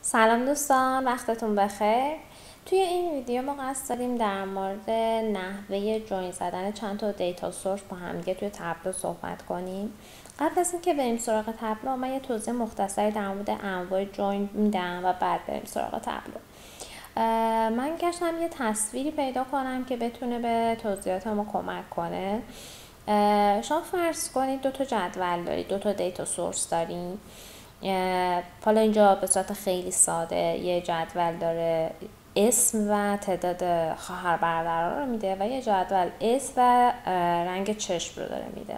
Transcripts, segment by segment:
سلام دوستان، وقتتون بخیر. توی این ویدیو ما قصد داریم در مورد نحوه جوین زدن چند تا دیتا سورس با هم دیگه توی تابلو صحبت کنیم. قبل از اینکه بریم سراغ تابلو، من یه توضیح مختصری در مورد انواع جوین میدم و بعد بریم سراغ تابلو. من گشتم یه تصویری پیدا کنم که بتونه به توضیحات ما کمک کنه. شما فرض کنید دو تا جدول دارید، دو تا دیتا سورس دارید. حالا اینجا به صورت خیلی ساده یه جدول داره اسم و تعداد خواهر برادرها رو میده و یه جدول اسم و رنگ چشم رو داره میده.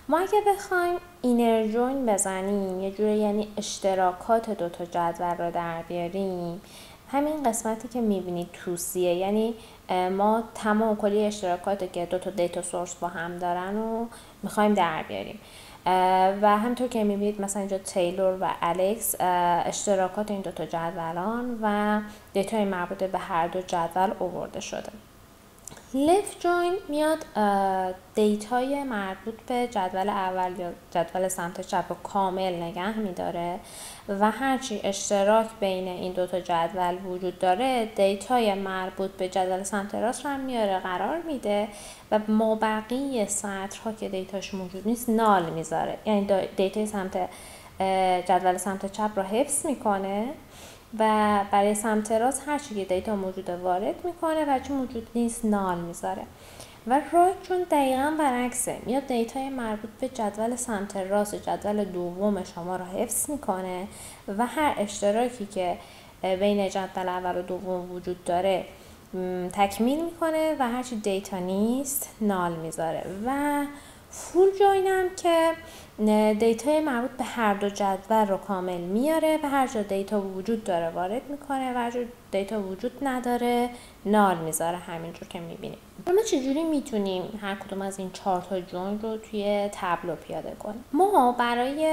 ما اگه بخوایم اینر جوین بزنیم، یه جوری یعنی اشتراکات دو تا جدول رو در بیاریم، همین قسمتی که میبینید توصیه، یعنی ما تمام کلی اشتراکاتی که دو تا دیتا سورس با هم دارن رو میخوایم در بیاریم. و همطور که میبینید مثلا اینجا تیلور و الکس اشتراکات این دوتا جدولان و دیتای مربوط به هر دو جدول آورده شده. لفت جوین میاد دیتای مربوط به جدول اول یا جدول سمت چپ رو کامل نگه میداره و هرچی اشتراک بین این دوتا جدول وجود داره دیتای مربوط به جدول سمت راست رو هم میاره قرار میده و مابقی سطرها که دیتاش موجود نیست نال میذاره، یعنی دیتای سمت جدول سمت چپ رو حفظ میکنه و برای سمت راست هر چی که دیتا موجوده وارد میکنه و چی موجود نیست نال میذاره. و رایت چون دقیقا برعکسه، میاد دیتای مربوط به جدول سمت راست جدول دوم شما رو حفظ میکنه و هر اشتراکی که بین جدول اول و دوم وجود داره تکمیل میکنه و هرچی دیتا نیست نال میذاره. و فول جوین هم که دیتای مربوط به هر دو جدول رو کامل میاره و هر جا دیتا وجود داره وارد میکنه و هر جا دیتا وجود نداره نال میذاره، همینجور که میبینیم. ما چجوری میتونیم هر کدوم از این 4 تا جوین رو توی تابلو پیاده کنیم؟ ما برای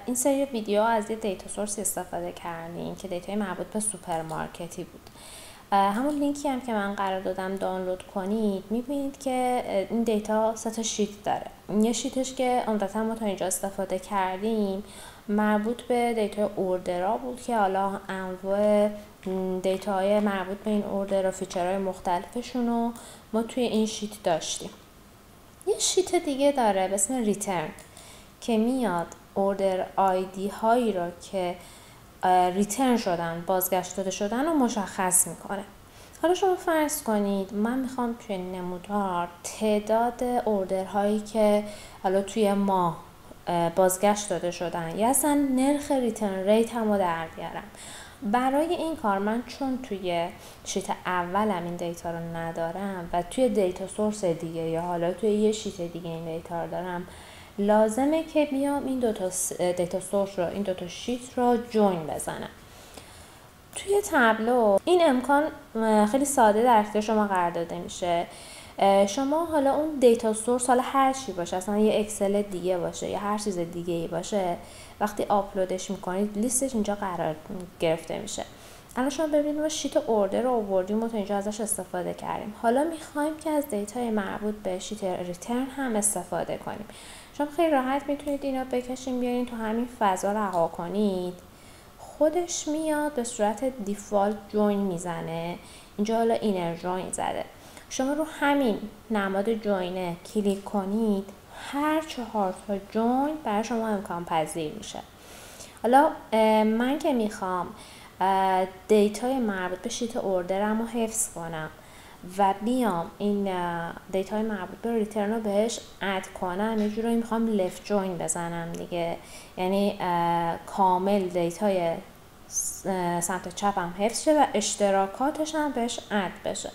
این سری ویدیو از یه دیتا سورس استفاده کردیم که دیتای مربوط به سوپرمارکتی بود. همون لینکی هم که من قرار دادم دانلود کنید، میبینید که این دیتا 3 تا شیت داره. یه شیتش که عمدتاً ما تا اینجا استفاده کردیم مربوط به دیتای اوردرها بود که حالا انواع دیتاهای مربوط به این اوردر و فیچرهای مختلفشون رو ما توی این شیت داشتیم. یه شیت دیگه داره به اسم ریترن که میاد اوردر آیدی هایی رو که ریترن شدن، بازگشت داده شدن رو مشخص میکنه. حالا شما فرض کنید من میخوام توی نمودار تعداد اوردرهایی که حالا توی ماه بازگشت داده شدن یا اصلا نرخ ریترن ریت هم رو در بیارم. برای این کار من چون توی شیت اولم این دیتا رو ندارم و توی دیتا سورس دیگه یا حالا توی یه شیت دیگه این دیتا رو دارم، لازمه که بیام این دوتا دیتا سورس رو، این دوتا شیت رو جوین بزنم. توی تابلو این امکان خیلی ساده در اختیار شما قرار داده میشه. شما حالا اون دیتا سورس حالا هر چی باشه، اصلا یه اکسل دیگه باشه یا هر چیز دیگه ای باشه، وقتی آپلودش میکنید لیستش اینجا قرار گرفته میشه. الان شما ببینید ما شیت اوردر رو آوردیم و تا اینجا ازش استفاده کردیم. حالا میخوایم که از دیتای مربوط به شیت ریترن هم استفاده کنیم. شما خیلی راحت میتونید اینا بکشین بیارین تو همین فضا رها کنید، خودش میاد به صورت دیفالت جوین میزنه. اینجا حالا اینر جوین زده، شما رو همین نماد جوینه کلیک کنید، هر 4 تا جوین برای شما امکان پذیر میشه. حالا من که میخوام دیتای مربوط به شیت اوردرم رو حفظ کنم و بیام این دیتای مربوط به ریترن رو بهش اد کنم، یه جورایی میخوام لفت جوین بزنم دیگه، یعنی کامل دیتای سمت چپم حفظ شه و اشتراکاتش هم بهش اد بشه.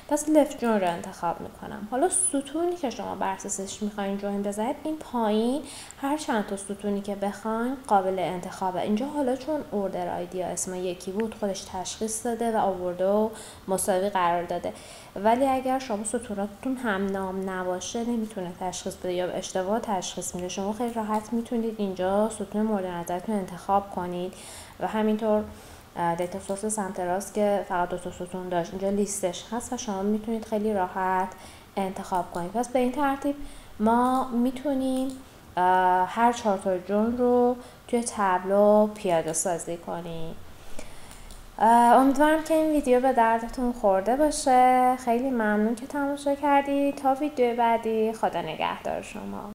پس لفت جوین رو انتخاب میکنم. حالا ستونی که شما بر اساسش میخواین جوین بزنید، این پایین هر چند تا ستونی که بخواین قابل انتخابه. اینجا حالا چون اوردر آیدی اسم یکی بود خودش تشخیص داده و آورده و مساوی قرار داده، ولی اگر شما ستوناتون هم نام نباشه نمیتونه تشخیص بده یا اشتباه تشخیص میده. شما خیلی راحت میتونید اینجا ستون مورد نظرتون انتخاب کنید و همینطور دیتا سورس سمت راست که فقط 2 تا ستون داشت اینجا لیستش هست و شما میتونید خیلی راحت انتخاب کنید. پس به این ترتیب ما میتونیم هر 4 تا جمله رو توی تابلو پیاده سازی کنیم. امیدوارم که این ویدیو به دردتون خورده باشه. خیلی ممنون که تماشا کردید. تا ویدیو بعدی، خدا نگهدار شما.